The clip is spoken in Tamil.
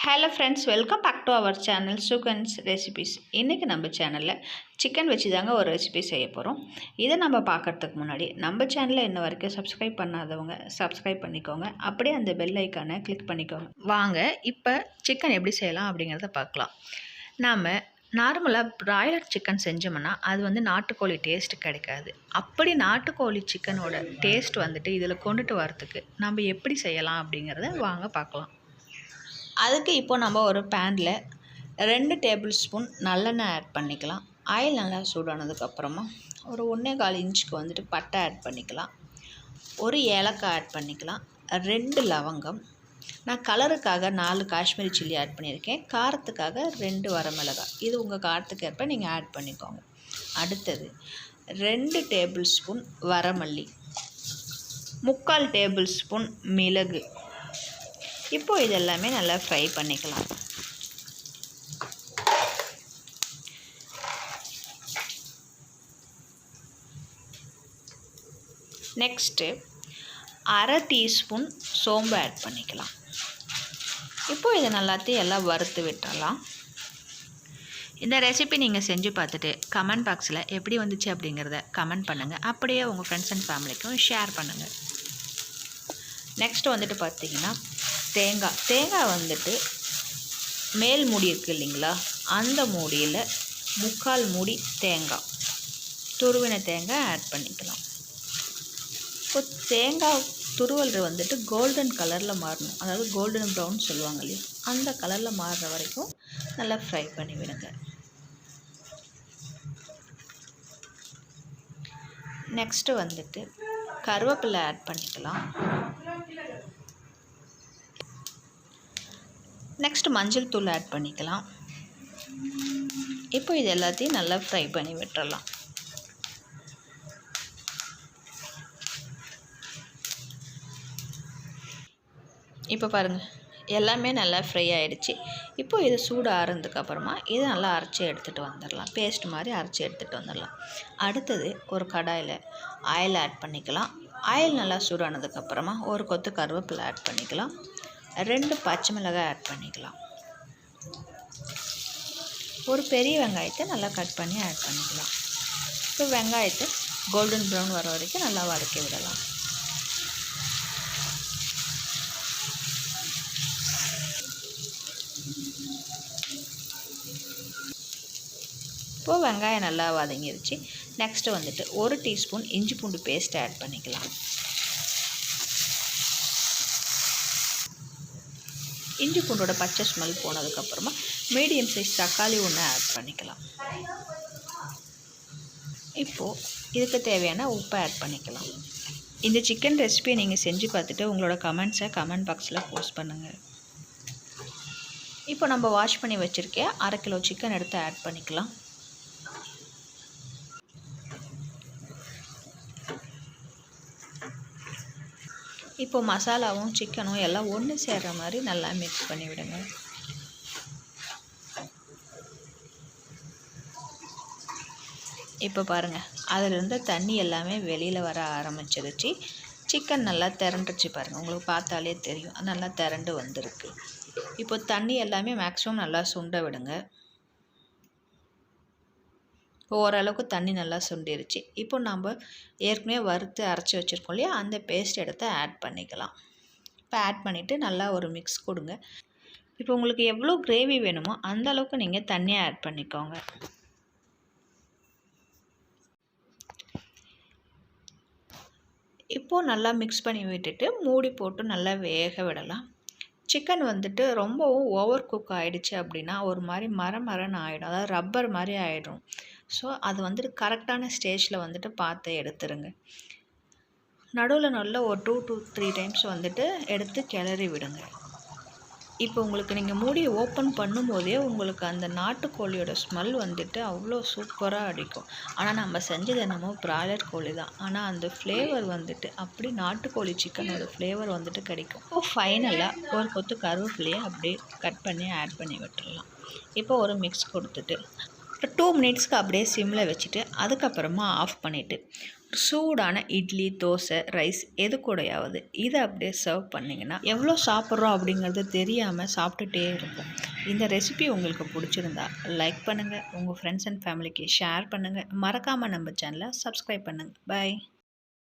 Hello friends, welcome back to our channel Sugan's recipes. இன்றைக்கி நம்ம சேனலில் சிக்கன் வச்சு தாங்க ஒரு ரெசிபி செய்ய போகிறோம். இதை நம்ம பார்க்குறதுக்கு முன்னாடி நம்ம சேனலில் இன்ன வரைக்கும் சப்ஸ்கிரைப் பண்ணாதவங்க சப்ஸ்கிரைப் பண்ணிக்கோங்க. அப்படியே அந்த பெல் ஐக்கானை கிளிக் பண்ணிக்கோங்க. வாங்க இப்போ சிக்கன் எப்படி செய்யலாம் அப்படிங்கிறத பார்க்கலாம். நாம் நார்மலாக ப்ராய்லர் சிக்கன் செஞ்சோம்னா அது நாட்டுக்கோழி டேஸ்ட்டு கிடைக்காது. அப்படி நாட்டுக்கோழி சிக்கனோட டேஸ்ட் இதில் கொண்டுட்டு வரத்துக்கு நம்ம எப்படி செய்யலாம் அப்படிங்கிறத வாங்க பார்க்கலாம். அதுக்கு இப்போ நம்ம ஒரு பேனில் 2 டேபிள் ஸ்பூன் நல்லெண்ணெய் ஆட் பண்ணிக்கலாம். ஆயில் நல்லா சூடானதுக்கப்புறமா ஒரு 1.25 இன்ச்சுக்கு பட்டை ஆட் பண்ணிக்கலாம். ஒரு ஏலக்காய் ஆட் பண்ணிக்கலாம். 2 லவங்கம். நான் கலருக்காக 4 காஷ்மீரி சில்லி ஆட் பண்ணியிருக்கேன். காரத்துக்காக 2 வரமிளகாய். இது உங்கள் காரத்துக்கு ஏற்ப நீங்கள் ஆட் பண்ணிக்கோங்க. அடுத்தது 2 டேபிள் ஸ்பூன் வரமல்லி, 3/4 டேபிள் ஸ்பூன் மிளகு. இப்போ இதெல்லாமே நல்லா ஃப்ரை பண்ணிக்கலாம். நெக்ஸ்ட்டு 1/2 டீஸ்பூன் சோம்பு ஆட் பண்ணிக்கலாம். இப்போ இதை எல்லாம் வறுத்து விட்டுறலாம். இந்த ரெசிபி நீங்கள் செஞ்சு பார்த்துட்டு கமெண்ட் பாக்ஸில் எப்படி வந்துச்சு அப்படிங்கிறத கமெண்ட் பண்ணுங்கள். அப்படியே உங்கள் ஃப்ரெண்ட்ஸ் அண்ட் ஃபேமிலிக்கும் ஷேர் பண்ணுங்கள். நெக்ஸ்ட்டு பார்த்திங்கன்னா தேங்காய் மேல் மூடி இருக்குது இல்லைங்களா, அந்த மூடியில் 3/4 மூடி தேங்காய், துருவின தேங்காய் ஆட் பண்ணிக்கலாம். இப்போ தேங்காய் துருவல் கோல்டன் கலரில் மாறணும், அதாவது கோல்டன் ப்ரௌன் சொல்லுவாங்க இல்லையா, அந்த கலரில் மாறுற வரைக்கும் நல்லா ஃப்ரை பண்ணி விடுங்க. நெக்ஸ்ட்டு கருவேப்பிலை ஆட் பண்ணிக்கலாம். நெக்ஸ்ட் மஞ்சள் தூள் ஆட் பண்ணிக்கலாம். இப்போ இது எல்லாத்தையும் நல்லா ஃப்ரை பண்ணி விட்டுறலாம். இப்போ பாருங்கள், எல்லாமே நல்லா ஃப்ரை ஆகிடுச்சு. இப்போ இது சூடு ஆறுனதுக்கப்புறமா இதை நல்லா அரைச்சி எடுத்துகிட்டு வந்துடலாம். பேஸ்ட் மாதிரி அரைச்சி எடுத்துகிட்டு வந்துடலாம். அடுத்தது ஒரு கடாயில் ஆயில் ஆட் பண்ணிக்கலாம். ஆயில் நல்லா சூடானதுக்கப்புறமா ஒரு கொத்து கருவேப்பிலை ஆட் பண்ணிக்கலாம். 2 பச்சை மிளகாய் ஆட் பண்ணிக்கலாம். ஒரு பெரிய வெங்காயத்தை நல்லா கட் பண்ணி ஆட் பண்ணிக்கலாம். இப்போ வெங்காயத்தை கோல்டன் ப்ரௌன் வர வரைக்கும் நல்லா வதக்கி விடலாம். இப்போது வெங்காயம் நல்லா வதங்கிடுச்சு. நெக்ஸ்ட்டு 1 டீஸ்பூன் இஞ்சி பூண்டு பேஸ்ட் ஆட் பண்ணிக்கலாம். இஞ்சி பூண்டோட பச்சை ஸ்மெல் போனதுக்கப்புறமா மீடியம் சைஸ் தக்காளி 1 ஆட் பண்ணிக்கலாம். இப்போது இதுக்கு தேவையான உப்பை ஆட் பண்ணிக்கலாம். இந்த சிக்கன் ரெசிபியை நீங்கள் செஞ்சு பார்த்துட்டு உங்களோட கமெண்ட்ஸை கமெண்ட் பாக்ஸில் போஸ்ட் பண்ணுங்கள். இப்போ நம்ம வாஷ் பண்ணி வச்சுருக்க 1/2 கிலோ சிக்கன் எடுத்து ஆட் பண்ணிக்கலாம். இப்போ மசாலாவும் சிக்கனும் எல்லாம் ஒன்று சேர்கிற மாதிரி நல்லா மிக்ஸ் பண்ணி விடுங்க. இப்போ பாருங்கள், அதிலிருந்து தண்ணி எல்லாமே வெளியில் வர ஆரம்பிச்சிருச்சு. சிக்கன் நல்லா திரண்டுச்சு பாருங்கள், உங்களுக்கு பார்த்தாலே தெரியும், நல்லா திரண்டு வந்திருக்கு. இப்போ தண்ணி எல்லாமே மேக்ஸிமம் நல்லா சுண்ட விடுங்க. இப்போ ஓரளவுக்கு தண்ணி நல்லா சுண்டிருச்சு. இப்போ நம்ம ஏற்கனவே வறுத்து அரைச்சி வச்சுருக்கோம் இல்லையா, அந்த பேஸ்ட் எடுத்து ஆட் பண்ணிக்கலாம். இப்போ ஆட் பண்ணிவிட்டு நல்லா ஒரு மிக்ஸ் கொடுங்க. இப்போ உங்களுக்கு எவ்வளோ கிரேவி வேணுமோ அந்த அளவுக்கு நீங்கள் தண்ணியை ஆட் பண்ணிக்கோங்க. இப்போது நல்லா மிக்ஸ் பண்ணி விட்டுட்டு மூடி போட்டு நல்லா வேக விடலாம். சிக்கன் ரொம்பவும் ஓவர் குக் ஆகிடுச்சு அப்படின்னா ஒரு மாதிரி மரன்னு ஆகிடும், அதாவது ரப்பர் மாதிரி ஆகிடும். ஸோ அது கரெக்டான ஸ்டேஜில் பார்த்து எடுத்துருங்க. நடுவில் நல்லா ஒரு 2 to 3 டைம்ஸ் எடுத்து கிளறி விடுங்க. இப்போ உங்களுக்கு நீங்கள் மூடி ஓப்பன் பண்ணும்போதே உங்களுக்கு அந்த நாட்டுக்கோழியோட ஸ்மெல் அவ்வளோ சூப்பராக அடிக்கும். ஆனால் நம்ம செஞ்சது என்னமோ ப்ராய்லர் கோழி தான், ஆனால் அந்த ஃப்ளேவர் அப்படி நாட்டுக்கோழி சிக்கனோட ஃப்ளேவர் கிடைக்கும். இப்போ ஃபைனலாக ஒரு கொத்து கருவேப்பிலையை அப்படியே கட் பண்ணி ஆட் பண்ணி விட்டுடலாம். இப்போ ஒரு மிக்ஸ் கொடுத்துட்டு 2 மினிட்ஸ்க்கு அப்படியே சிம்மில் வச்சுட்டு அதுக்கப்புறமா ஆஃப் பண்ணிவிட்டு சூடான இட்லி, தோசை, ரைஸ் எது கூடயாவது இதை அப்படியே சர்வ் பண்ணிங்கன்னா எவ்வளோ சாப்பிட்றோம் அப்படிங்கிறது தெரியாமல் சாப்பிட்டுட்டே இருப்போம். இந்த ரெசிபி உங்களுக்கு பிடிச்சிருந்தா லைக் பண்ணுங்கள், உங்கள் ஃப்ரெண்ட்ஸ் அண்ட் ஃபேமிலிக்கு ஷேர் பண்ணுங்கள், மறக்காமல் நம்ம சேனலை சப்ஸ்கிரைப் பண்ணுங்கள். பை.